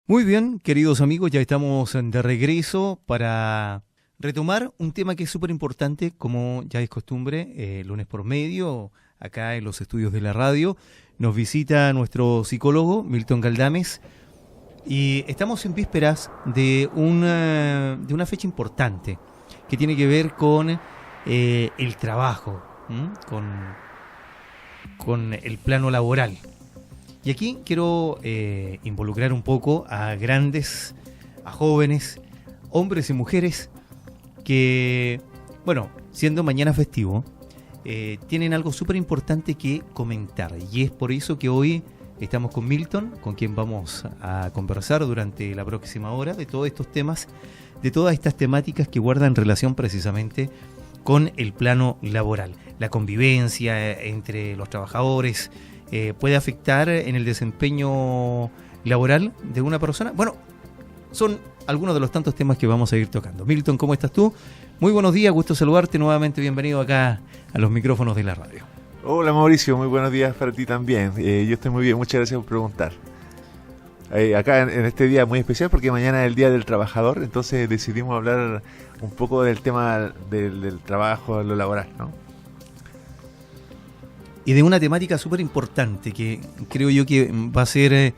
Muy bien, queridos amigos, ya estamos de regreso para retomar un tema que es súper importante, como ya es costumbre, lunes por medio, acá en los estudios de la radio. Nos visita nuestro psicólogo, Milton Galdames, y estamos en vísperas de una fecha importante que tiene que ver con el trabajo, ¿m? con el plano laboral. Y aquí quiero involucrar un poco a grandes, a jóvenes, hombres y mujeres que, bueno, siendo mañana festivo, tienen algo súper importante que comentar. Y es por eso que hoy estamos con Milton, con quien vamos a conversar durante la próxima hora de todos estos temas, de todas estas temáticas que guardan relación precisamente con el plano laboral. La convivencia entre los trabajadores, puede afectar en el desempeño laboral de una persona. Bueno, son algunos de los tantos temas que vamos a ir tocando. Milton, ¿cómo estás tú? Muy buenos días, gusto saludarte nuevamente, bienvenido acá a los micrófonos de la radio. Hola Mauricio, muy buenos días para ti también. Yo estoy muy bien, muchas gracias por preguntar. Acá en este día muy especial porque mañana es el Día del Trabajador, entonces decidimos hablar un poco del tema del trabajo, lo laboral, ¿no? Y de una temática súper importante que creo yo que va a ser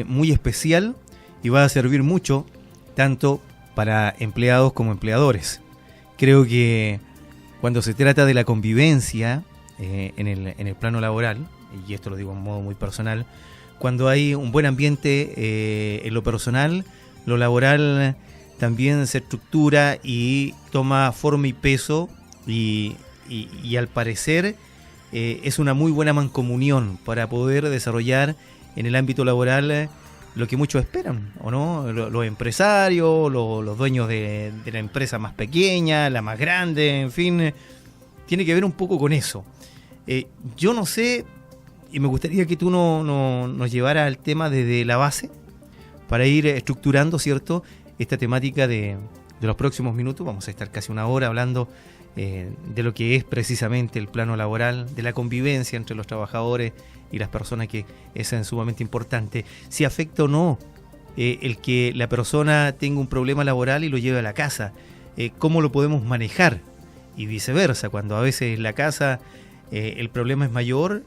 muy especial y va a servir mucho tanto para empleados como empleadores. Creo que cuando se trata de la convivencia en el plano laboral, y esto lo digo en modo muy personal, cuando hay un buen ambiente en lo personal, lo laboral también se estructura y toma forma y peso y al parecer es una muy buena mancomunión para poder desarrollar en el ámbito laboral lo que muchos esperan, ¿o no? Los empresarios, los dueños de la empresa más pequeña, la más grande, en fin, tiene que ver un poco con eso. Yo no sé, y me gustaría que tú nos llevaras al tema desde la base, para ir estructurando, ¿cierto?, esta temática de los próximos minutos. Vamos a estar casi una hora hablando de lo que es precisamente el plano laboral, de la convivencia entre los trabajadores y las personas, que es sumamente importante. Si afecta o no el que la persona tenga un problema laboral y lo lleve a la casa, cómo lo podemos manejar, y viceversa, cuando a veces en la casa el problema es mayor,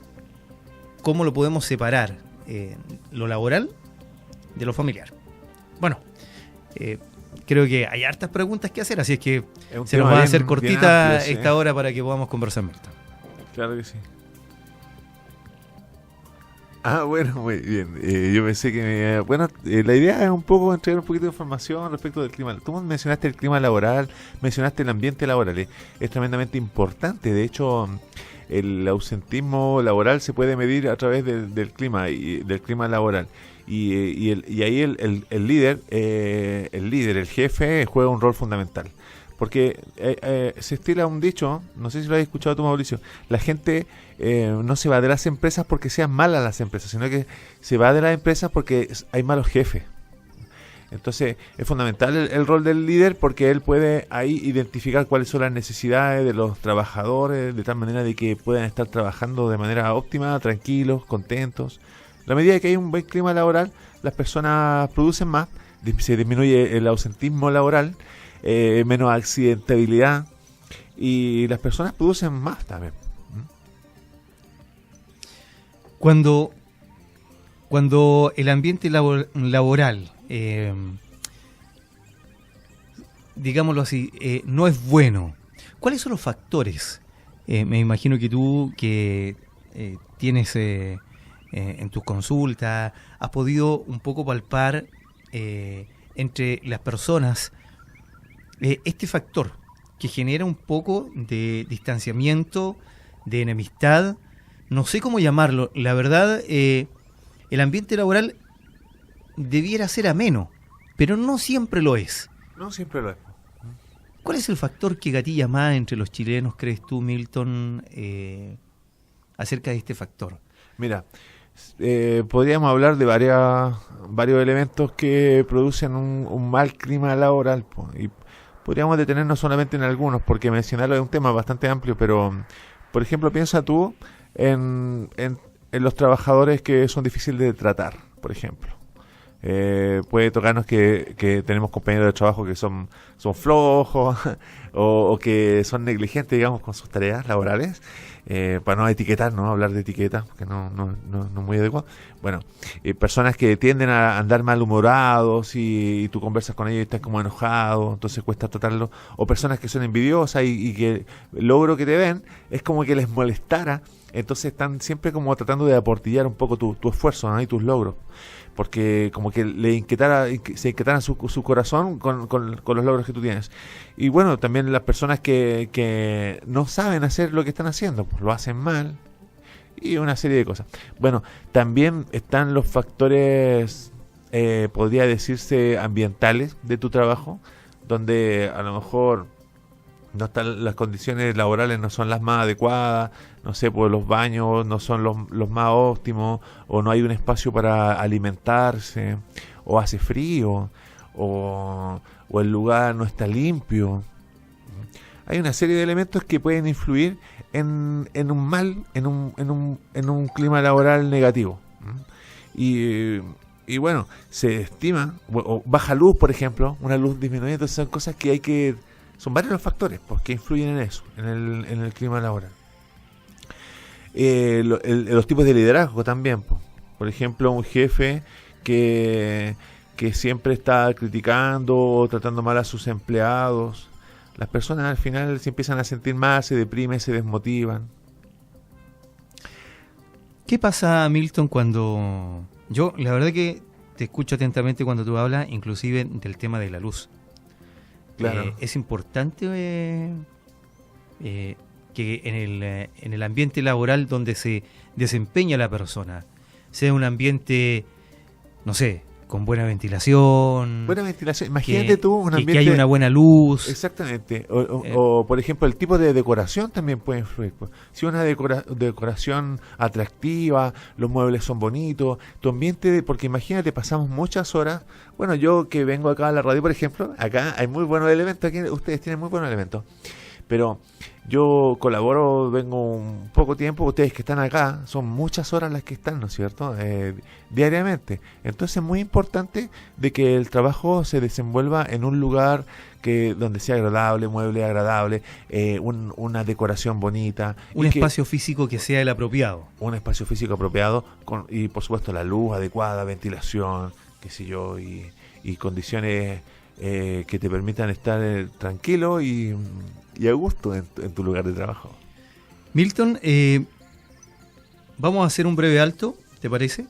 cómo lo podemos separar, lo laboral de lo familiar. Bueno, creo que hay hartas preguntas que hacer, así es que se nos va a hacer cortita amplio, sí, esta hora para que podamos conversar, Marta. Claro que sí. Bueno, muy bien. Yo pensé que... la idea es un poco entregar un poquito de información respecto del clima. Tú mencionaste el clima laboral, mencionaste el ambiente laboral. Es tremendamente importante. De hecho, el ausentismo laboral se puede medir a través del clima y del clima laboral. Y ahí el líder, el jefe, juega un rol fundamental. Porque se estila un dicho, no sé si lo has escuchado tú, Mauricio, la gente no se va de las empresas porque sean malas las empresas, sino que se va de las empresas porque hay malos jefes. Entonces es fundamental el rol del líder, porque él puede ahí identificar cuáles son las necesidades de los trabajadores, de tal manera de que puedan estar trabajando de manera óptima, tranquilos, contentos. A la medida que hay un buen clima laboral, las personas producen más, se disminuye el ausentismo laboral, menos accidentabilidad, y las personas producen más también. Cuando el ambiente laboral, digámoslo así, no es bueno, ¿cuáles son los factores? Me imagino que tú, que tienes en tus consultas, has podido un poco palpar entre las personas este factor que genera un poco de distanciamiento, de enemistad, no sé cómo llamarlo. La verdad, el ambiente laboral debiera ser ameno, pero no siempre lo es. No siempre lo es. ¿Cuál es el factor que gatilla más entre los chilenos, crees tú, Milton, acerca de este factor? Mira, podríamos hablar de varios elementos que producen un mal clima laboral, y podríamos detenernos solamente en algunos, porque mencionarlo es un tema bastante amplio, pero por ejemplo, piensa tú en los trabajadores que son difíciles de tratar, por ejemplo. Puede tocarnos que tenemos compañeros de trabajo que son flojos o que son negligentes, digamos, con sus tareas laborales, para no etiquetar, no hablar de etiquetas, porque no es muy adecuado. Bueno, personas que tienden a andar malhumorados y tú conversas con ellos y están como enojados, entonces cuesta tratarlo. O personas que son envidiosas y que el logro que te ven es como que les molestara, entonces están siempre como tratando de aportillar un poco tu esfuerzo, ¿no? Y tus logros, porque como que se inquietara su corazón con los logros que tú tienes. Y bueno, también las personas que no saben hacer lo que están haciendo, pues lo hacen mal, y una serie de cosas. Bueno, también están los factores, podría decirse, ambientales de tu trabajo, donde a lo mejor no están las condiciones laborales, no son las más adecuadas, no sé, pues los baños no son los más óptimos, o no hay un espacio para alimentarse, o hace frío, o el lugar no está limpio. Hay una serie de elementos que pueden influir en un clima laboral negativo. Y bueno, se estima, o baja luz, por ejemplo, una luz disminuida, entonces son cosas que son varios los factores pues, que influyen en eso, en el clima laboral. Los tipos de liderazgo también. Pues. Por ejemplo, un jefe que siempre está criticando o tratando mal a sus empleados. Las personas al final se empiezan a sentir mal, se deprimen, se desmotivan. ¿Qué pasa, Milton, cuando... Yo, la verdad que te escucho atentamente cuando tú hablas, inclusive del tema de la luz. Claro. Es importante que en el ambiente laboral donde se desempeña la persona sea un ambiente, no sé, con buena ventilación. Buena ventilación. Imagínate tú un ambiente... Que haya una buena luz. Exactamente. O por ejemplo, el tipo de decoración también puede influir. Si una decoración atractiva, los muebles son bonitos, tu ambiente... Porque imagínate, pasamos muchas horas... Bueno, yo que vengo acá a la radio, por ejemplo, acá hay muy buenos elementos. Aquí ustedes tienen muy buenos elementos. Pero yo colaboro, vengo un poco tiempo, ustedes que están acá, son muchas horas las que están, ¿no es cierto? Diariamente. Entonces es muy importante de que el trabajo se desenvuelva en un lugar donde sea agradable, mueble agradable, una decoración bonita. Un espacio físico que sea el apropiado. Un espacio físico apropiado y por supuesto la luz adecuada, ventilación, qué sé yo, y condiciones que te permitan estar tranquilo y a gusto en tu lugar de trabajo. Milton, vamos a hacer un breve alto, ¿te parece?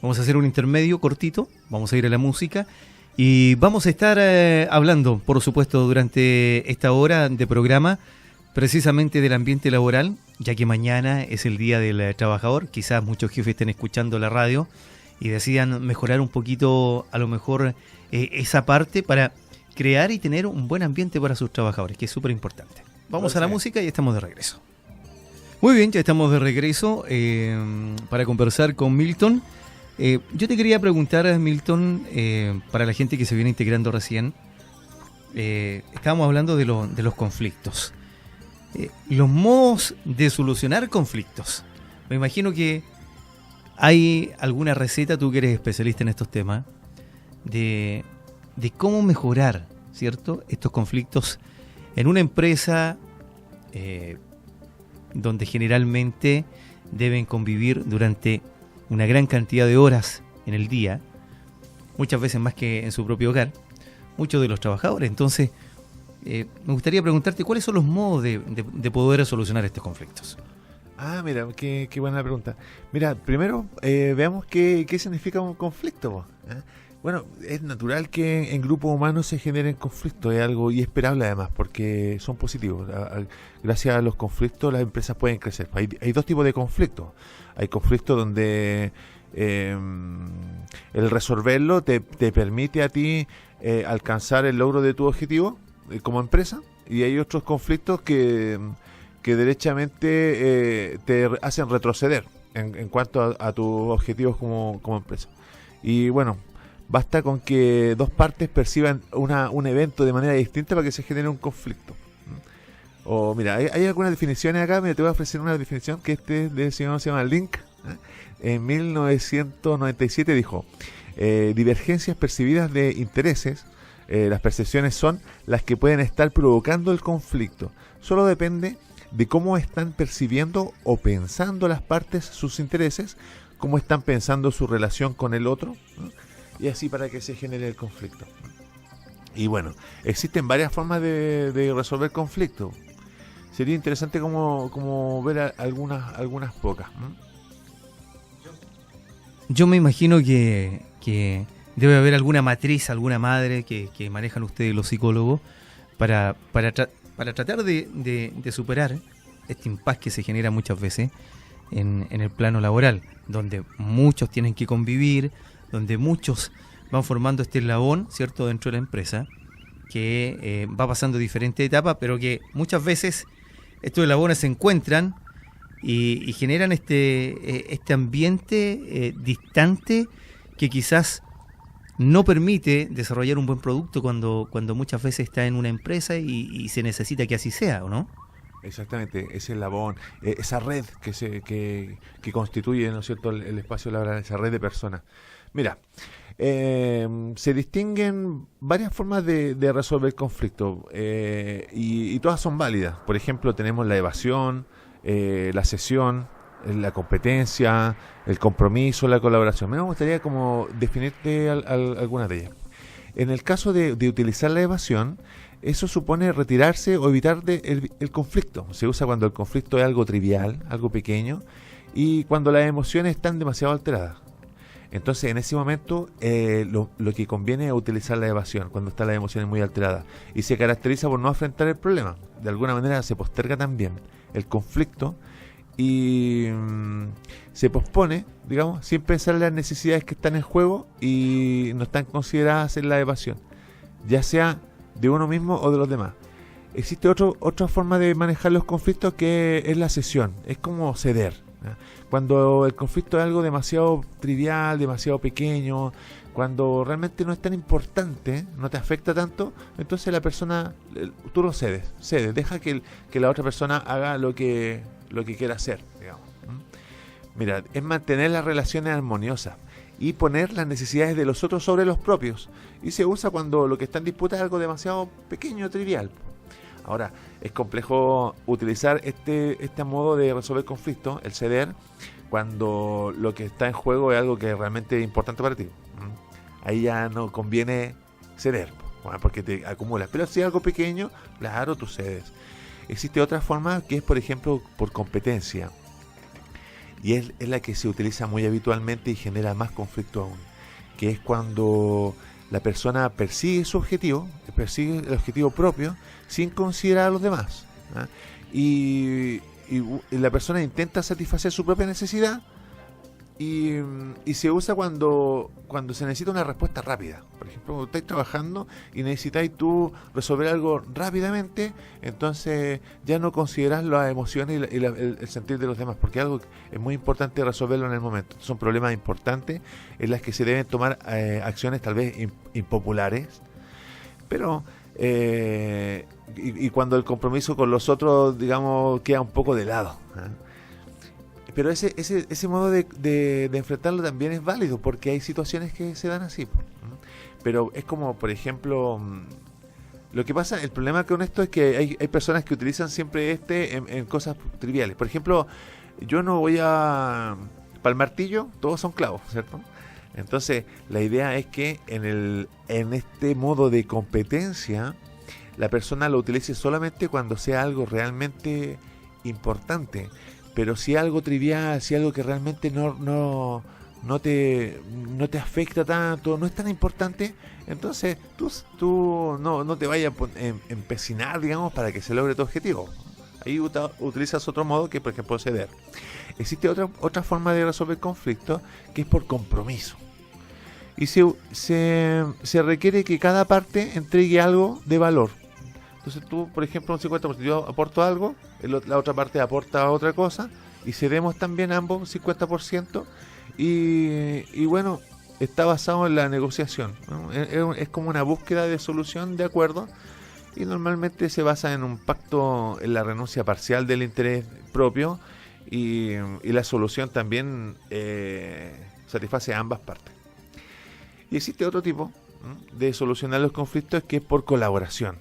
Vamos a hacer un intermedio cortito, vamos a ir a la música y vamos a estar hablando, por supuesto, durante esta hora de programa, precisamente del ambiente laboral, ya que mañana es el Día del Trabajador. Quizás muchos jefes estén escuchando la radio y decidan mejorar un poquito, a lo mejor, esa parte para crear y tener un buen ambiente para sus trabajadores, que es súper importante. Vamos a la música y estamos de regreso. Muy bien, ya estamos de regreso para conversar con Milton. Yo te quería preguntar, Milton, para la gente que se viene integrando recién, estábamos hablando de los conflictos. Los modos de solucionar conflictos. Me imagino que hay alguna receta, tú que eres especialista en estos temas, de cómo mejorar, ¿cierto?, estos conflictos en una empresa donde generalmente deben convivir durante una gran cantidad de horas en el día, muchas veces más que en su propio hogar, muchos de los trabajadores. Entonces, me gustaría preguntarte cuáles son los modos de poder solucionar estos conflictos. Ah, mira, qué buena pregunta. Mira, primero veamos qué significa un conflicto. Bueno, es natural que en grupos humanos se generen conflictos, es algo esperable además, porque son positivos. Gracias a los conflictos las empresas pueden crecer. Hay dos tipos de conflictos. Hay conflictos donde el resolverlo te permite a ti alcanzar el logro de tu objetivo como empresa, y hay otros conflictos que derechamente te hacen retroceder en cuanto a tus objetivos como empresa. Y bueno, basta con que dos partes perciban un evento de manera distinta para que se genere un conflicto. O mira, hay algunas definiciones acá. Mira, te voy a ofrecer una definición que del señor se llama Link. En 1997 dijo: divergencias percibidas de intereses. Las percepciones son las que pueden estar provocando el conflicto. Solo depende de cómo están percibiendo o pensando las partes sus intereses, cómo están pensando su relación con el otro, ¿no? Y así para que se genere el conflicto. Y bueno, existen varias formas de resolver conflictos. Sería interesante como ver algunas pocas, ¿no? Yo me imagino que debe haber alguna matriz, alguna madre que manejan ustedes los psicólogos para tratar de superar este impasse que se genera muchas veces en el plano laboral, donde muchos tienen que convivir, donde muchos van formando este eslabón, ¿cierto?, dentro de la empresa, que va pasando diferentes etapas, pero que muchas veces estos eslabones se encuentran y generan este ambiente distante que quizás no permite desarrollar un buen producto cuando muchas veces está en una empresa y se necesita que así sea, ¿o no? Exactamente, ese eslabón, esa red que constituye, ¿no es cierto?, el espacio laboral, esa red de personas. Mira, se distinguen varias formas de resolver conflictos y todas son válidas. Por ejemplo, tenemos la evasión, la cesión, la competencia, el compromiso, la colaboración. Me gustaría como definirte algunas de ellas. En el caso de utilizar la evasión, eso supone retirarse o evitar el conflicto. Se usa cuando el conflicto es algo trivial, algo pequeño, y cuando las emociones están demasiado alteradas. Entonces, en ese momento, lo que conviene es utilizar la evasión, cuando están las emociones muy alteradas, y se caracteriza por no afrontar el problema. De alguna manera se posterga también el conflicto y se pospone, digamos, sin pensar en las necesidades que están en juego y no están consideradas en la evasión, ya sea de uno mismo o de los demás. Existe otra forma de manejar los conflictos, que es la cesión, es como ceder, ¿ya? Cuando el conflicto es algo demasiado trivial, demasiado pequeño, cuando realmente no es tan importante, no te afecta tanto, entonces la persona, tú lo cedes, deja que la otra persona haga lo que quiera hacer, digamos. Mira, es mantener las relaciones armoniosas y poner las necesidades de los otros sobre los propios. Y se usa cuando lo que está en disputa es algo demasiado pequeño, trivial. Ahora, es complejo utilizar este modo de resolver conflictos, el ceder, cuando lo que está en juego es algo que es realmente importante para ti. Ahí ya no conviene ceder, porque te acumulas. Pero si es algo pequeño, claro, tú cedes. Existe otra forma que es, por ejemplo, por competencia. Y es la que se utiliza muy habitualmente y genera más conflicto aún. Que es cuando la persona persigue su objetivo, persigue el objetivo propio, sin considerar a los demás, ¿ah? Y la persona intenta satisfacer su propia necesidad y se usa cuando se necesita una respuesta rápida. Por ejemplo, cuando estáis trabajando y necesitáis tú resolver algo rápidamente, entonces ya no consideras las emociones y el sentir de los demás, porque algo es muy importante resolverlo en el momento. Son problemas importantes en las que se deben tomar acciones tal vez impopulares, pero y cuando el compromiso con los otros, digamos, queda un poco de lado, ¿eh? Pero ese modo de enfrentarlo también es válido, porque hay situaciones que se dan así. Pero es como, por ejemplo, lo que pasa, el problema con esto es que hay personas que utilizan siempre en cosas triviales. Por ejemplo, yo no voy para el martillo, todos son clavos, ¿cierto? Entonces, la idea es que en este modo de competencia, la persona lo utilice solamente cuando sea algo realmente importante. Pero si algo trivial, si algo que realmente no te afecta tanto, no es tan importante, entonces tú no te vayas a empecinar, digamos, para que se logre tu objetivo. Ahí utilizas otro modo, que por ejemplo ceder. Existe otra forma de resolver conflictos, que es por compromiso. Y se requiere que cada parte entregue algo de valor. Entonces tú, por ejemplo, un 50%, yo aporto algo, la otra parte aporta otra cosa, y cedemos también ambos 50%, y bueno, está basado en la negociación, ¿no? Es como una búsqueda de solución de acuerdo, y normalmente se basa en un pacto, en la renuncia parcial del interés propio, y la solución también satisface a ambas partes. Y existe otro tipo de solucionar los conflictos que es por colaboración,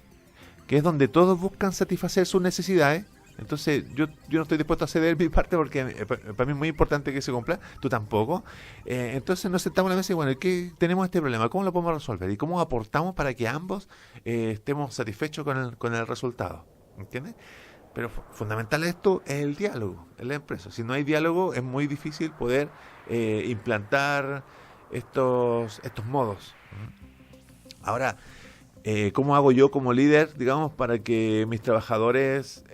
que es donde todos buscan satisfacer sus necesidades. Entonces yo no estoy dispuesto a ceder mi parte porque para mí es muy importante que se cumpla, tú tampoco. Entonces nos sentamos a la mesa y bueno, ¿qué tenemos este problema? ¿Cómo lo podemos resolver? ¿Y cómo aportamos para que ambos estemos satisfechos con el resultado? ¿Entiendes? Pero fundamental esto es el diálogo en la empresa. Si no hay diálogo es muy difícil poder implantar estos modos. Ahora, ¿cómo hago yo como líder, digamos, para que mis trabajadores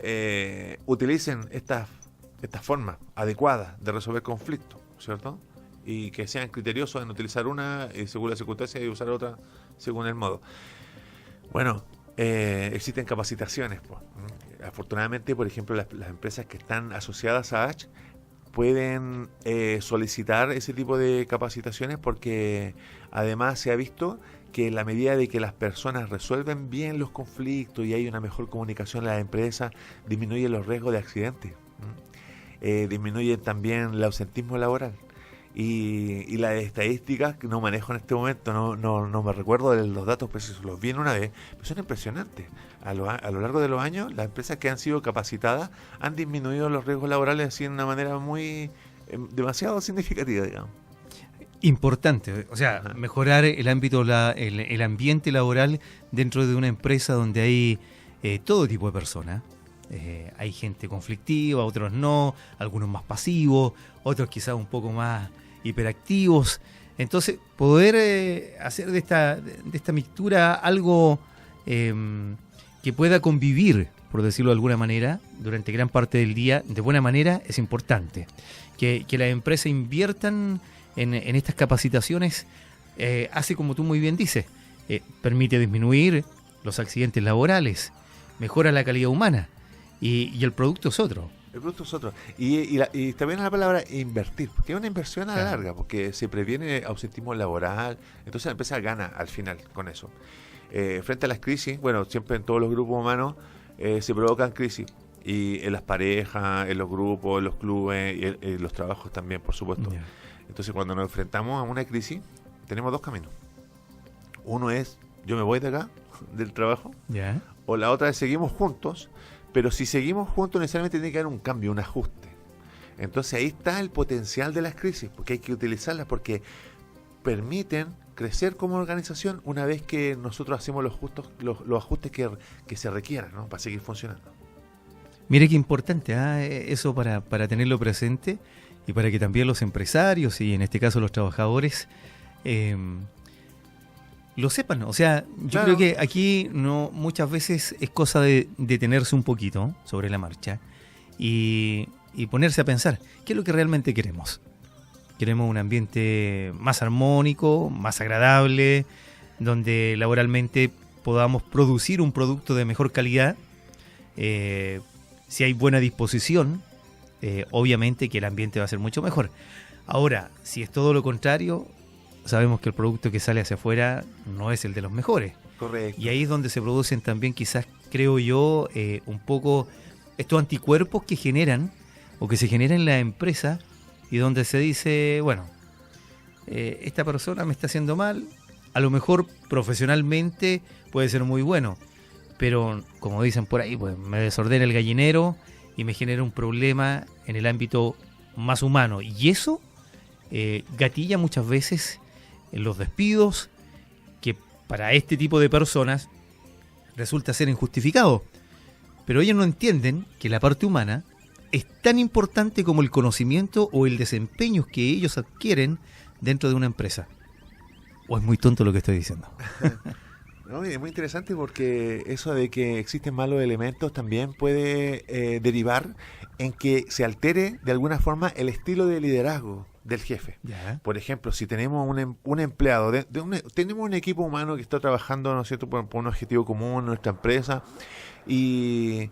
utilicen estas formas adecuadas de resolver conflictos, ¿cierto? Y que sean criteriosos en utilizar una según la circunstancia y usar otra según el modo. Bueno, existen capacitaciones, pues. Afortunadamente, por ejemplo, las empresas que están asociadas a H pueden solicitar ese tipo de capacitaciones porque además se ha visto que en la medida de que las personas resuelven bien los conflictos y hay una mejor comunicación en la empresa, disminuyen los riesgos de accidentes, disminuyen también el ausentismo laboral. Y las estadísticas que no manejo en este momento, no me recuerdo de los datos precisos, los vi en una vez, pero son impresionantes. A lo largo de los años, las empresas que han sido capacitadas han disminuido los riesgos laborales así de una manera demasiado significativa, digamos. Importante, o sea, mejorar el ámbito, el ambiente laboral dentro de una empresa donde hay todo tipo de personas. Hay gente conflictiva, otros no, algunos más pasivos, otros quizás un poco más hiperactivos. Entonces, poder hacer de esta mixtura algo que pueda convivir, por decirlo de alguna manera, durante gran parte del día, de buena manera, es importante. Que las empresas inviertan en estas capacitaciones, hace como tú muy bien dices, permite disminuir los accidentes laborales, mejora la calidad humana y el producto es otro. El producto es otro. Y también la palabra invertir, porque es una inversión a la larga, porque se previene ausentismo laboral, entonces la empresa gana al final con eso. Frente a las crisis, bueno, siempre en todos los grupos humanos se provocan crisis, y en las parejas, en los grupos, en los clubes, y en los trabajos también, por supuesto. Yeah. Entonces cuando nos enfrentamos a una crisis, tenemos dos caminos. Uno es, yo me voy de acá, del trabajo, yeah. O la otra es, seguimos juntos, pero si seguimos juntos necesariamente tiene que haber un cambio, un ajuste. Entonces ahí está el potencial de las crisis, porque hay que utilizarlas, porque permiten crecer como organización una vez que nosotros hacemos los ajustes que se requieran, ¿no? Para seguir funcionando. Mire qué importante, eso para tenerlo presente y para que también los empresarios y en este caso los trabajadores lo sepan. O sea, yo creo que aquí no muchas veces es cosa de detenerse un poquito sobre la marcha y ponerse a pensar, ¿qué es lo que realmente queremos? Queremos un ambiente más armónico, más agradable, donde laboralmente podamos producir un producto de mejor calidad. Si hay buena disposición, obviamente que el ambiente va a ser mucho mejor. Ahora, si es todo lo contrario, sabemos que el producto que sale hacia afuera no es el de los mejores. Correcto. Y ahí es donde se producen también, quizás, creo yo, un poco estos anticuerpos que generan o que se generan en la empresa y donde se dice, bueno, esta persona me está haciendo mal, a lo mejor profesionalmente puede ser muy bueno, pero como dicen por ahí, pues me desordena el gallinero y me genera un problema en el ámbito más humano. Y eso gatilla muchas veces en los despidos, que para este tipo de personas resulta ser injustificado. Pero ellos no entienden que la parte humana es tan importante como el conocimiento o el desempeño que ellos adquieren dentro de una empresa. ¿O es muy tonto lo que estoy diciendo? No, es muy interesante porque eso de que existen malos elementos también puede derivar en que se altere de alguna forma el estilo de liderazgo del jefe. Yeah. Por ejemplo, si tenemos un empleado, tenemos un equipo humano que está trabajando, ¿no es cierto?, por un objetivo común en nuestra empresa y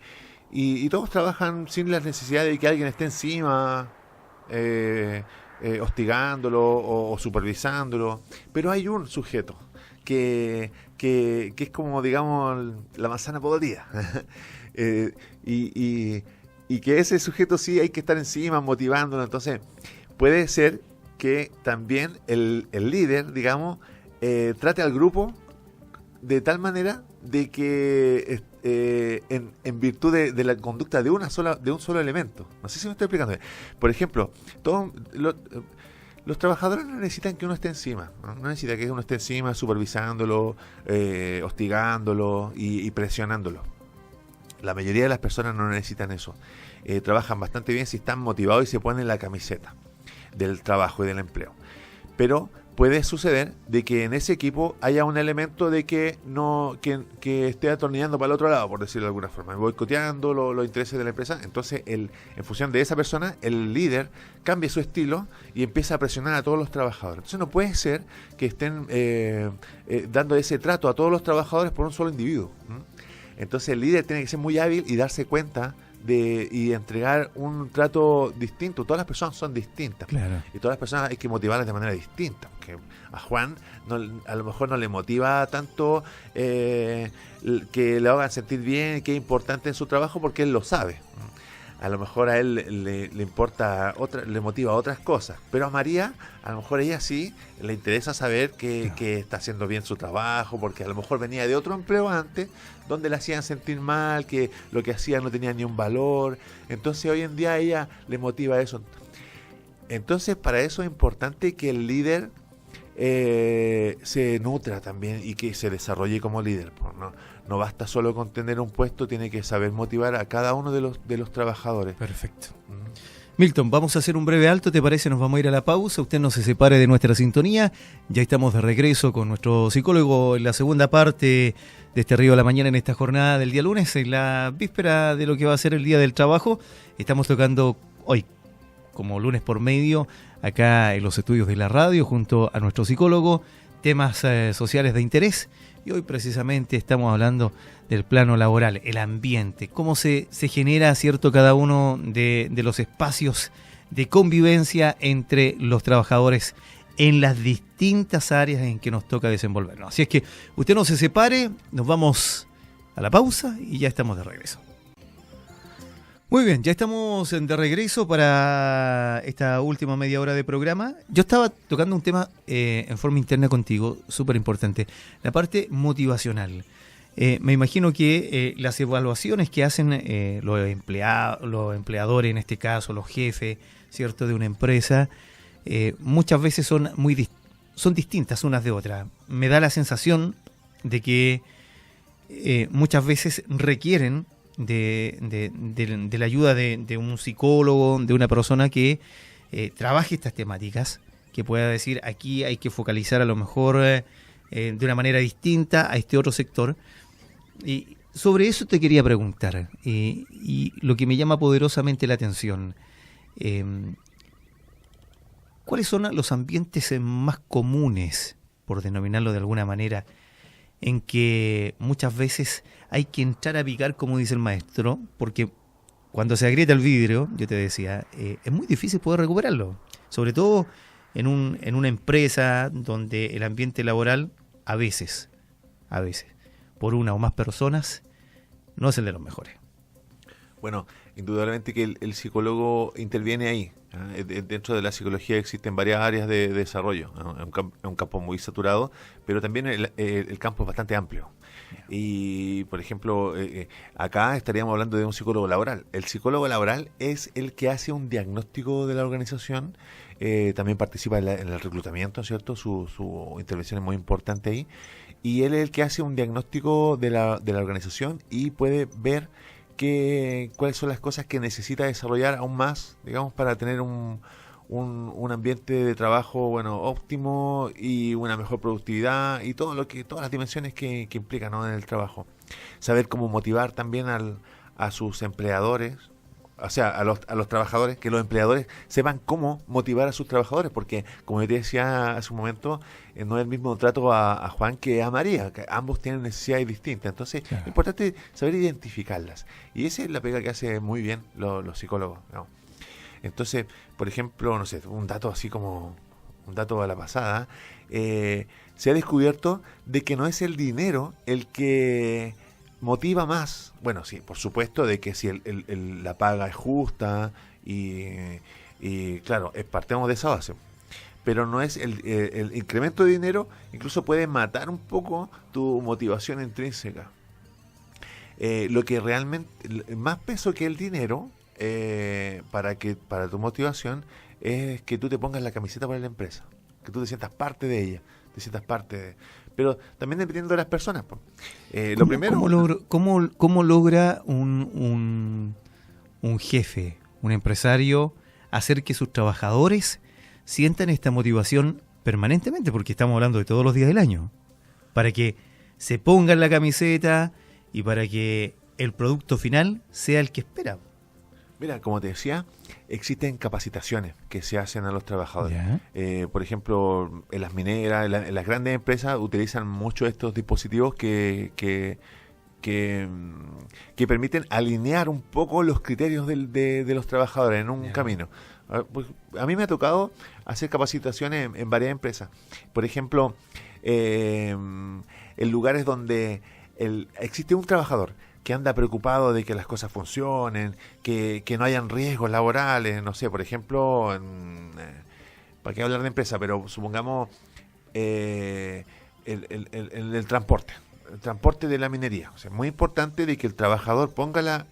todos trabajan sin la necesidad de que alguien esté encima hostigándolo o supervisándolo, pero hay un sujeto que es como, digamos, la manzana podrida y que ese sujeto sí hay que estar encima motivándolo. Entonces puede ser que también el líder, digamos, trate al grupo de tal manera de que en virtud de la conducta de un solo elemento. No sé si me estoy explicando bien. Por ejemplo, los trabajadores no necesitan que uno esté encima, no necesita que uno esté encima supervisándolo, hostigándolo y presionándolo. La mayoría de las personas no necesitan eso. Trabajan bastante bien si están motivados y se ponen la camiseta del trabajo y del empleo. Pero puede suceder de que en ese equipo haya un elemento de que esté atornillando para el otro lado, por decirlo de alguna forma, boicoteando los intereses de la empresa. Entonces, en función de esa persona, el líder cambia su estilo y empieza a presionar a todos los trabajadores. Entonces, no puede ser que estén dando ese trato a todos los trabajadores por un solo individuo. Entonces, el líder tiene que ser muy hábil y darse cuenta y entregar un trato distinto. Todas las personas son distintas. Claro. Y todas las personas hay que motivarlas de manera distinta. Porque a Juan a lo mejor no le motiva tanto que le hagan sentir bien, que es importante en su trabajo, porque él lo sabe. A lo mejor a él le importa le motiva otras cosas, pero a María, a lo mejor ella sí le interesa saber que está haciendo bien su trabajo, porque a lo mejor venía de otro empleo antes, donde le hacían sentir mal, que lo que hacía no tenía ni un valor. Entonces hoy en día a ella le motiva eso. Entonces para eso es importante que el líder se nutra también y que se desarrolle como líder. No basta solo con tener un puesto, tiene que saber motivar a cada uno de los trabajadores. Perfecto. Milton, vamos a hacer un breve alto, ¿te parece? Nos vamos a ir a la pausa, usted no se separe de nuestra sintonía, ya estamos de regreso con nuestro psicólogo en la segunda parte de este Río de la Mañana en esta jornada del día lunes, en la víspera de lo que va a ser el Día del Trabajo. Estamos tocando hoy, como lunes por medio, acá en los estudios de la radio, junto a nuestro psicólogo, temas sociales de interés. Y hoy precisamente estamos hablando del plano laboral, el ambiente, cómo se genera, cierto, cada uno de los espacios de convivencia entre los trabajadores en las distintas áreas en que nos toca desenvolvernos. Así es que usted no se separe, nos vamos a la pausa y ya estamos de regreso. Muy bien, ya estamos de regreso para esta última media hora de programa. Yo estaba tocando un tema en forma interna contigo, súper importante, la parte motivacional. Me imagino que las evaluaciones que hacen los empleadores, en este caso los jefes, ¿cierto?, de una empresa, muchas veces son distintas unas de otras. Me da la sensación de que muchas veces requieren de la ayuda de un psicólogo, de una persona que trabaje estas temáticas, que pueda decir aquí hay que focalizar a lo mejor de una manera distinta a este otro sector. Y sobre eso te quería preguntar, y lo que me llama poderosamente la atención, ¿cuáles son los ambientes más comunes, por denominarlo de alguna manera, en que muchas veces hay que entrar a picar, como dice el maestro, porque cuando se agrieta el vidrio, yo te decía, es muy difícil poder recuperarlo, sobre todo en una empresa donde el ambiente laboral a veces, por una o más personas, no es el de los mejores. Bueno, indudablemente que el psicólogo interviene ahí. Dentro de la psicología existen varias áreas de desarrollo. Es un campo muy saturado, pero también el campo es bastante amplio. Y, por ejemplo, acá estaríamos hablando de un psicólogo laboral. El psicólogo laboral es el que hace un diagnóstico de la organización, también participa en el reclutamiento, ¿cierto? Su intervención es muy importante ahí. Y él es el que hace un diagnóstico de la organización y puede ver cuáles son las cosas que necesita desarrollar aún más, digamos, para tener un ambiente de trabajo óptimo y una mejor productividad y todas las dimensiones que implican, ¿no?, en el trabajo. Saber cómo motivar también a sus empleadores, o sea, a los trabajadores, que los empleadores sepan cómo motivar a sus trabajadores, porque como yo te decía hace un momento, no es el mismo trato a Juan que a María, que ambos tienen necesidades distintas. Entonces, claro, es importante saber identificarlas, y esa es la pega que hace muy bien los psicólogos, ¿no? Entonces, por ejemplo, no sé, un dato así como un dato a la pasada, se ha descubierto de que no es el dinero el que motiva más. Bueno, sí, por supuesto, de que si la paga es justa y claro, partemos de esa base. pero no es el incremento de dinero, incluso puede matar un poco tu motivación intrínseca. Lo que realmente, más peso que el dinero, para tu motivación, es que tú te pongas la camiseta para la empresa, que tú te sientas parte de ella, pero también dependiendo de las personas. Lo primero, ¿cómo logra un jefe, un empresario, hacer que sus trabajadores sientan esta motivación permanentemente? Porque estamos hablando de todos los días del año, para que se pongan la camiseta y para que el producto final sea el que espera. Mira, como te decía, existen capacitaciones que se hacen a los trabajadores. Por ejemplo, en las mineras, en las grandes empresas utilizan mucho estos dispositivos que permiten alinear un poco los criterios de los trabajadores en un camino. A mí me ha tocado hacer capacitaciones en varias empresas. Por ejemplo, en lugares donde existe un trabajador que anda preocupado de que las cosas funcionen, que no hayan riesgos laborales, no sé, por ejemplo, ¿para qué hablar de empresa? Pero supongamos el transporte. El transporte de la minería. O sea, es muy importante de que el trabajador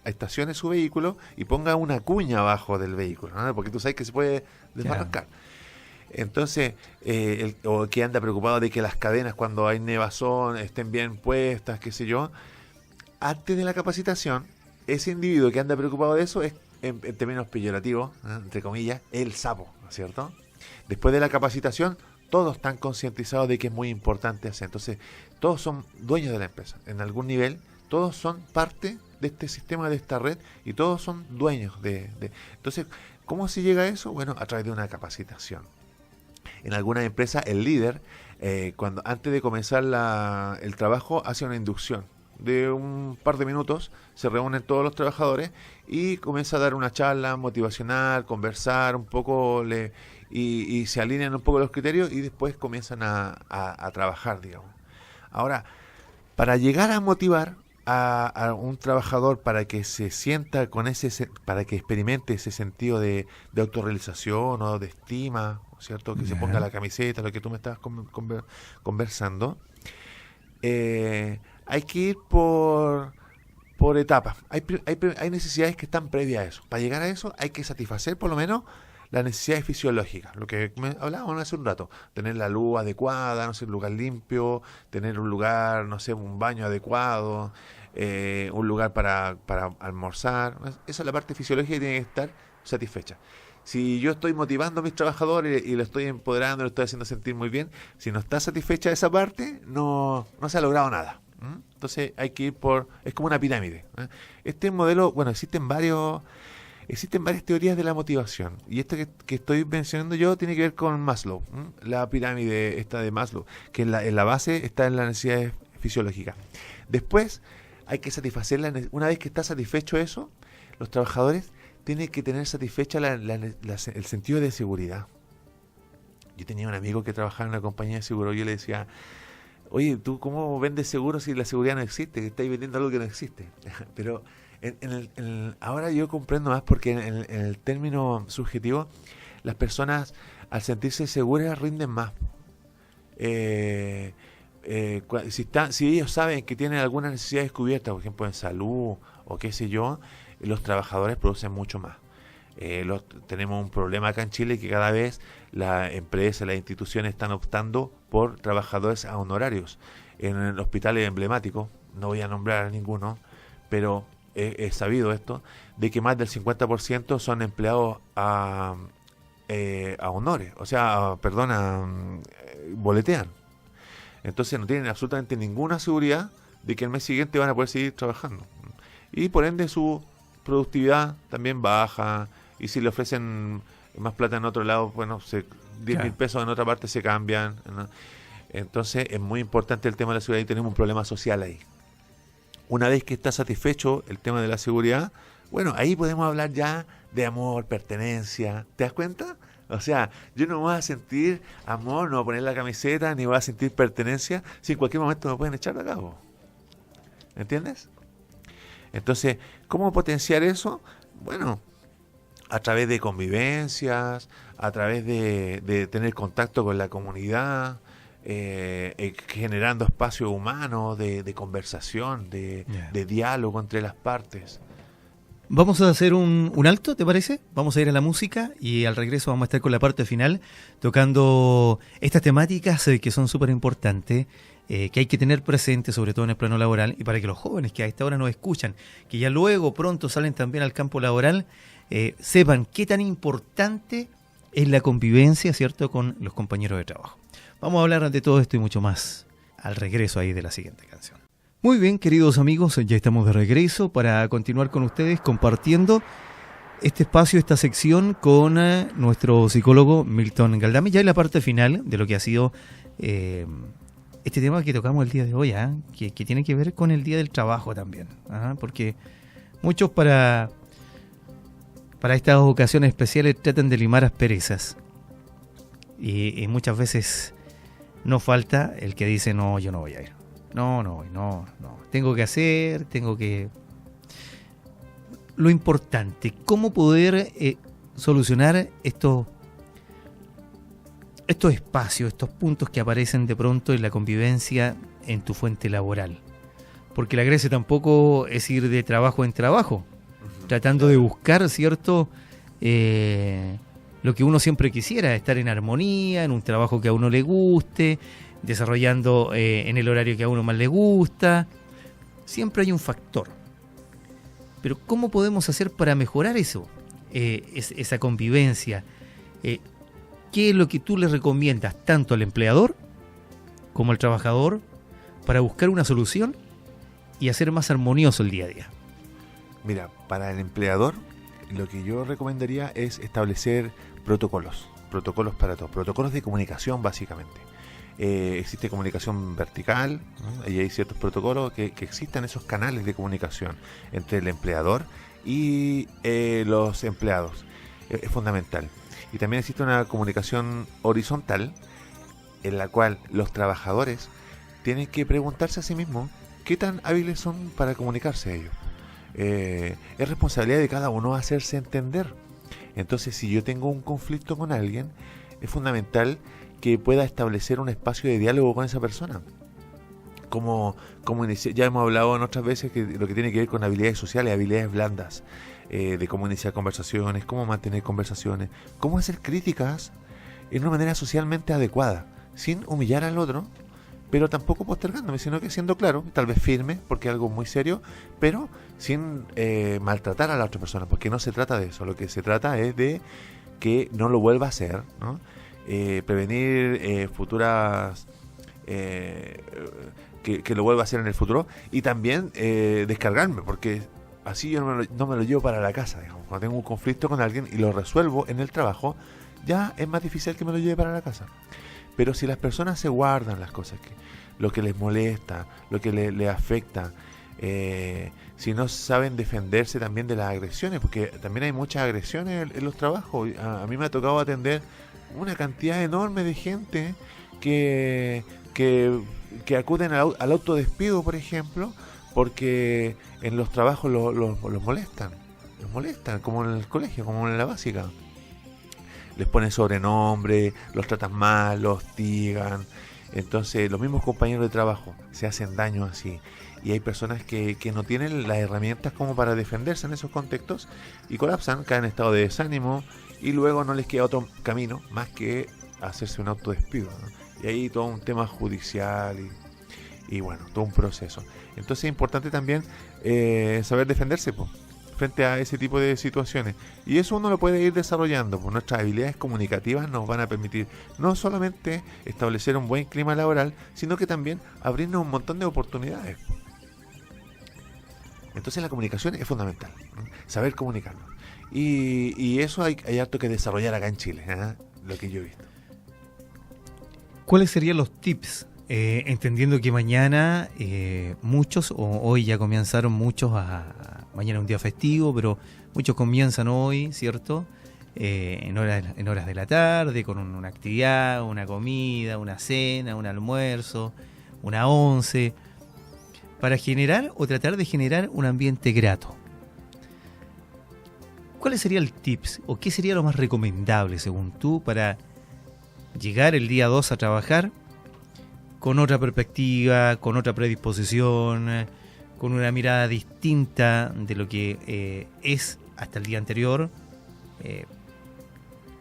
estacione su vehículo y ponga una cuña abajo del vehículo, ¿no? Porque tú sabes que se puede desbarrancar. Entonces, o que anda preocupado de que las cadenas cuando hay nevazón estén bien puestas, qué sé yo. Antes de la capacitación, ese individuo que anda preocupado de eso es, en términos peyorativos, entre comillas, el sapo, ¿no es cierto? Después de la capacitación, todos están concientizados de que es muy importante hacer. Entonces, todos son dueños de la empresa. En algún nivel, todos son parte de este sistema, de esta red, y todos son dueños de. Entonces, ¿cómo se llega a eso? Bueno, a través de una capacitación. En algunas empresas, el líder, antes de comenzar el trabajo, hace una inducción de un par de minutos, se reúnen todos los trabajadores y comienza a dar una charla motivacional, conversar un poco, y se alinean un poco los criterios y después comienzan a trabajar, digamos. Ahora, para llegar a motivar a un trabajador para que se sienta para que experimente ese sentido de autorrealización o de estima, ¿cierto? Que se ponga la camiseta, lo que tú me estabas conversando, hay que ir por etapas. Hay necesidades que están previas a eso. Para llegar a eso hay que satisfacer por lo menos las necesidades fisiológicas, lo que hablábamos hace un rato, tener la luz adecuada, no sé, un lugar limpio, tener un lugar, no sé, un baño adecuado, un lugar para almorzar. Esa es la parte fisiológica que tiene que estar satisfecha. Si yo estoy motivando a mis trabajadores y lo estoy empoderando, lo estoy haciendo sentir muy bien, si no está satisfecha esa parte, no se ha logrado nada. Entonces hay que ir es como una pirámide. Este modelo, bueno, existen varias teorías de la motivación, y esta que estoy mencionando yo tiene que ver con Maslow, la pirámide esta de Maslow, que en la base está en las necesidades fisiológicas. Después hay que satisfacer una vez que está satisfecho eso, los trabajadores tienen que tener satisfecha el sentido de seguridad. Yo tenía un amigo que trabajaba en una compañía de seguro, y yo le decía: oye, ¿tú cómo vendes seguro si la seguridad no existe? Que estáis vendiendo algo que no existe. Pero ahora yo comprendo más, porque en el término subjetivo, las personas al sentirse seguras rinden más. Si ellos saben que tienen algunas necesidades cubiertas, por ejemplo en salud o qué sé yo, los trabajadores producen mucho más. Tenemos un problema acá en Chile, que cada vez las empresas, las instituciones están optando por trabajadores a honorarios. En hospitales emblemáticos, no voy a nombrar a ninguno, pero es sabido esto, de que más del 50% son empleados a honores, o sea, boletean. Entonces no tienen absolutamente ninguna seguridad de que el mes siguiente van a poder seguir trabajando. Y por ende su productividad también baja, y si le ofrecen más plata en otro lado, bueno, 10.000 pesos en otra parte se cambian, ¿no? Entonces es muy importante el tema de la seguridad, y tenemos un problema social ahí. Una vez que está satisfecho el tema de la seguridad, bueno, ahí podemos hablar ya de amor, pertenencia. ¿Te das cuenta? O sea, yo no voy a sentir amor, no voy a poner la camiseta, ni voy a sentir pertenencia si en cualquier momento me pueden echar de acá. ¿Entiendes? Entonces, ¿cómo potenciar eso? Bueno, a través de convivencias, a través de tener contacto con la comunidad, generando espacios humanos de conversación, de diálogo entre las partes. Vamos a hacer un alto, ¿te parece? Vamos a ir a la música y al regreso vamos a estar con la parte final tocando estas temáticas que son súper importantes, que hay que tener presente, sobre todo en el plano laboral, y para que los jóvenes que a esta hora nos escuchan, que ya luego pronto salen también al campo laboral, sepan qué tan importante es la convivencia, ¿cierto?, con los compañeros de trabajo. Vamos a hablar de todo esto y mucho más al regreso ahí de la siguiente canción. Muy bien, queridos amigos, ya estamos de regreso para continuar con ustedes compartiendo este espacio, esta sección con nuestro psicólogo Milton Galdame, ya en la parte final de lo que ha sido este tema que tocamos el día de hoy, que tiene que ver con el Día del Trabajo también, porque muchos para estas ocasiones especiales tratan de limar asperezas y muchas veces no falta el que dice, no, yo no voy a ir. No. Tengo que hacer, Lo importante, cómo poder solucionar estos espacios, estos puntos que aparecen de pronto en la convivencia en tu fuente laboral. Porque la gracia tampoco es ir de trabajo en trabajo, tratando de buscar, ¿cierto?, lo que uno siempre quisiera, estar en armonía, en un trabajo que a uno le guste, desarrollando en el horario que a uno más le gusta. Siempre hay un factor. Pero ¿cómo podemos hacer para mejorar eso? Esa convivencia. ¿Qué es lo que tú le recomiendas tanto al empleador como al trabajador para buscar una solución y hacer más armonioso el día a día? Mira, para el empleador, lo que yo recomendaría es establecer protocolos para todo, protocolos de comunicación básicamente. Existe comunicación vertical, ¿no? Y hay ciertos protocolos que existan esos canales de comunicación entre el empleador y los empleados. Es fundamental. Y también existe una comunicación horizontal en la cual los trabajadores tienen que preguntarse a sí mismos qué tan hábiles son para comunicarse a ellos. Es responsabilidad de cada uno hacerse entender. Entonces, si yo tengo un conflicto con alguien, es fundamental que pueda establecer un espacio de diálogo con esa persona. Ya hemos hablado en otras veces que lo que tiene que ver con habilidades sociales, habilidades blandas, de cómo iniciar conversaciones, cómo mantener conversaciones, cómo hacer críticas en una manera socialmente adecuada, sin humillar al otro, pero tampoco postergándome, sino que siendo claro, tal vez firme, porque es algo muy serio, pero sin maltratar a la otra persona, porque no se trata de eso. Lo que se trata es de que no lo vuelva a hacer, ¿no? Prevenir futuras que lo vuelva a hacer en el futuro, y también descargarme, porque así yo no me lo llevo para la casa, digamos. Cuando tengo un conflicto con alguien y lo resuelvo en el trabajo, ya es más difícil que me lo lleve para la casa. Pero si las personas se guardan las cosas, lo que les molesta, lo que les afecta, si no saben defenderse también de las agresiones, porque también hay muchas agresiones en los trabajos. A mí me ha tocado atender una cantidad enorme de gente que acuden al autodespido, por ejemplo, porque en los trabajos los molestan. Los molestan, como en el colegio, como en la básica. Les ponen sobrenombre, los tratan mal, los hostigan. Entonces los mismos compañeros de trabajo se hacen daño así. Y hay personas que no tienen las herramientas como para defenderse en esos contextos y colapsan, caen en estado de desánimo, y luego no les queda otro camino más que hacerse un autodespido, ¿no? Y ahí todo un tema judicial y bueno, todo un proceso. Entonces es importante también saber defenderse, frente a ese tipo de situaciones, y eso uno lo puede ir desarrollando. Nuestras habilidades comunicativas nos van a permitir no solamente establecer un buen clima laboral, sino que también abrirnos un montón de oportunidades. Entonces la comunicación es fundamental, ¿no? Saber comunicarnos, y eso hay harto que desarrollar acá en Chile, lo que yo he visto. ¿Cuáles serían los tips? Entendiendo que mañana muchos, o hoy ya comenzaron muchos, mañana es un día festivo, pero muchos comienzan hoy, ¿cierto? En horas de la tarde, con una actividad, una comida, una cena, un almuerzo, una once, para generar o tratar de generar un ambiente grato. ¿cuál sería el tips o qué sería lo más recomendable según tú para llegar el día 2 a trabajar con otra perspectiva, con otra predisposición, con una mirada distinta de lo que es hasta el día anterior?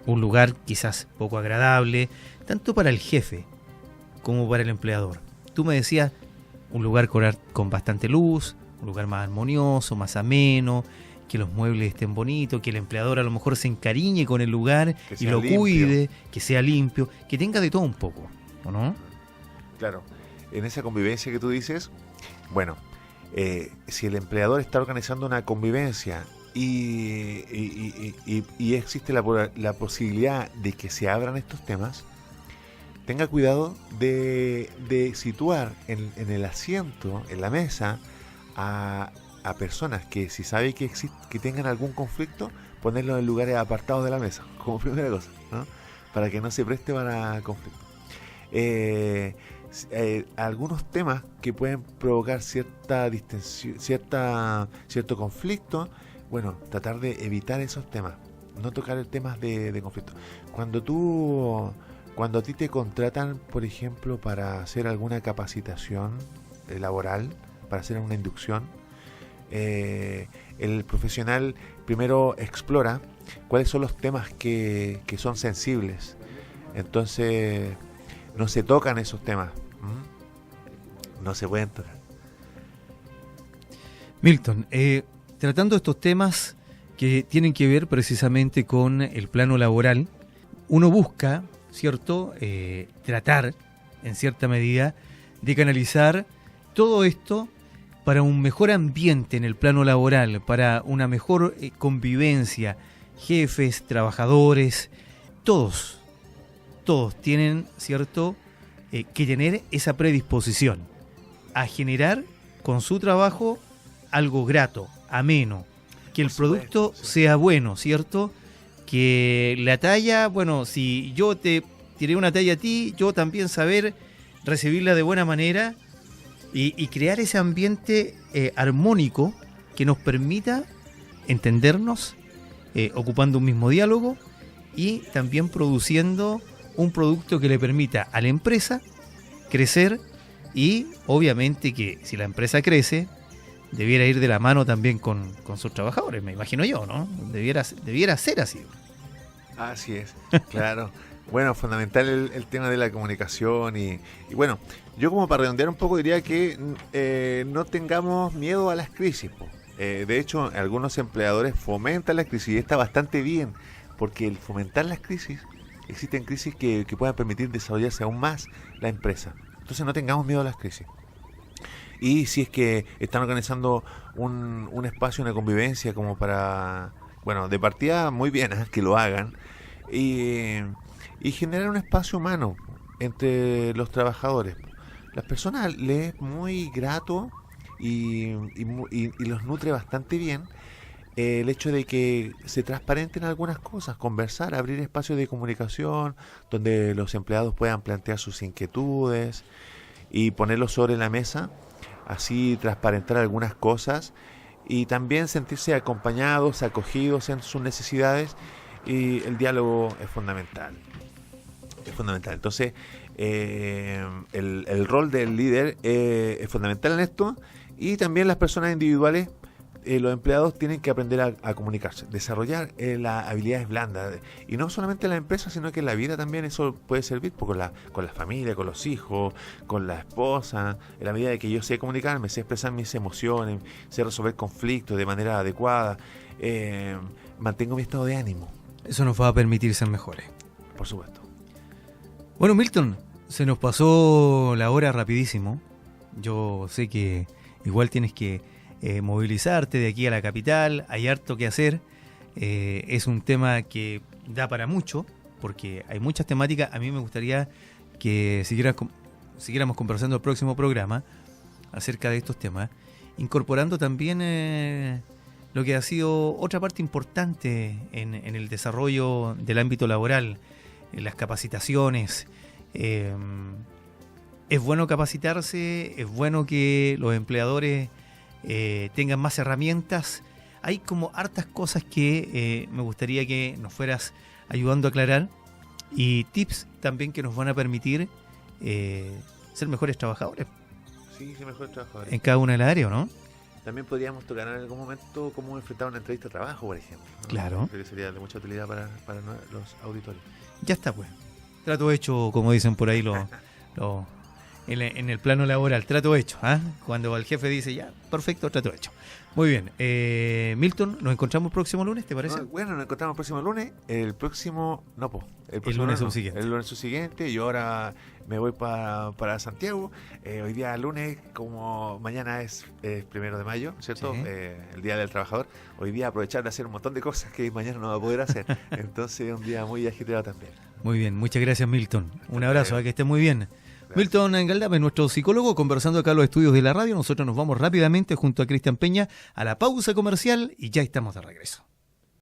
Un lugar quizás poco agradable, tanto para el jefe como para el empleador. Tú me decías, un lugar con bastante luz, un lugar más armonioso, más ameno, que los muebles estén bonitos, que el empleador a lo mejor se encariñe con el lugar y lo limpio. Cuide, que sea limpio, que tenga de todo un poco, ¿o no? Claro, en esa convivencia que tú dices, bueno, si el empleador está organizando una convivencia y existe la posibilidad de que se abran estos temas, tenga cuidado de situar en el asiento, en la mesa, a personas que si sabe que tengan algún conflicto, ponerlos en lugares apartados de la mesa, como primera cosa, ¿no? Para que no se preste para conflicto. Algunos temas que pueden provocar cierta distensión, cierto conflicto, bueno, tratar de evitar esos temas, no tocar temas de conflicto. Cuando a ti te contratan, por ejemplo, para hacer alguna capacitación laboral, para hacer una inducción, el profesional primero explora cuáles son los temas que son sensibles. Entonces, no se tocan esos temas. No se pueden tocar. Milton, tratando estos temas que tienen que ver precisamente con el plano laboral, uno busca, ¿cierto?, tratar, en cierta medida, de canalizar todo esto para un mejor ambiente en el plano laboral, para una mejor convivencia, jefes, trabajadores, todos tienen, ¿cierto?, que tener esa predisposición a generar con su trabajo algo grato, ameno, que el producto sea bueno, ¿cierto?, que la talla, bueno, si yo te tiré una talla a ti, yo también saber recibirla de buena manera y crear ese ambiente armónico que nos permita entendernos, ocupando un mismo diálogo y también produciendo un producto que le permita a la empresa crecer y obviamente que si la empresa crece debiera ir de la mano también con sus trabajadores, me imagino yo, ¿no? Debiera ser así. Así es, claro. Bueno, fundamental el tema de la comunicación y bueno, yo como para redondear un poco diría que no tengamos miedo a las crisis. De hecho, algunos empleadores fomentan las crisis y está bastante bien, porque el fomentar las crisis, existen crisis que puedan permitir desarrollarse aún más la empresa. Entonces no tengamos miedo a las crisis. Y si es que están organizando un espacio, una convivencia como para, bueno, de partida muy bien, que lo hagan y generar un espacio humano entre los trabajadores. Las personas les es muy grato y los nutre bastante bien el hecho de que se transparenten algunas cosas, conversar, abrir espacios de comunicación donde los empleados puedan plantear sus inquietudes y ponerlos sobre la mesa, así transparentar algunas cosas y también sentirse acompañados, acogidos en sus necesidades, y el diálogo es fundamental. Es fundamental. Entonces, el rol del líder es fundamental en esto, y también las personas individuales, los empleados tienen que aprender a comunicarse, desarrollar las habilidades blandas, y no solamente en la empresa, sino que en la vida también eso puede servir con la familia, con los hijos, con la esposa. En la medida de que yo sé comunicarme, sé expresar mis emociones, sé resolver conflictos de manera adecuada, mantengo mi estado de ánimo. Eso nos va a permitir ser mejores. Por supuesto. Bueno, Milton, se nos pasó la hora rapidísimo. Yo sé que igual tienes que movilizarte de aquí a la capital, hay harto que hacer. Es un tema que da para mucho, porque hay muchas temáticas. A mí me gustaría que siguiéramos conversando el próximo programa acerca de estos temas, incorporando también lo que ha sido otra parte importante en el desarrollo del ámbito laboral, en las capacitaciones. Es bueno capacitarse, es bueno que los empleadores tengan más herramientas hay como hartas cosas que me gustaría que nos fueras ayudando a aclarar y tips también que nos van a permitir ser mejores trabajadores. Sí, mejores trabajadores. En cada una de las áreas, ¿no? También podríamos tocar en algún momento cómo enfrentar una entrevista de trabajo, por ejemplo, ¿no? Claro. Creo que sería de mucha utilidad para los auditores. Ya está, pues. Trato hecho, como dicen por ahí en el plano laboral. Trato hecho. ¿Ah? Cuando el jefe dice, ya, perfecto, trato hecho. Muy bien. Milton, nos encontramos el próximo lunes, ¿te parece? Bueno, nos encontramos el próximo lunes. El próximo... No, pues. El lunes subsiguiente. El lunes subsiguiente. Yo ahora me voy para Santiago. Hoy día lunes, como mañana es 1 de mayo, ¿cierto? Sí. El Día del Trabajador. Hoy día aprovechar de hacer un montón de cosas que mañana no va a poder hacer. Entonces es un día muy agitado también. Muy bien, muchas gracias, Milton. Un abrazo, que esté muy bien. Gracias. Milton Galdame, nuestro psicólogo, conversando acá en los estudios de la radio. Nosotros nos vamos rápidamente junto a Cristian Peña a la pausa comercial y ya estamos de regreso.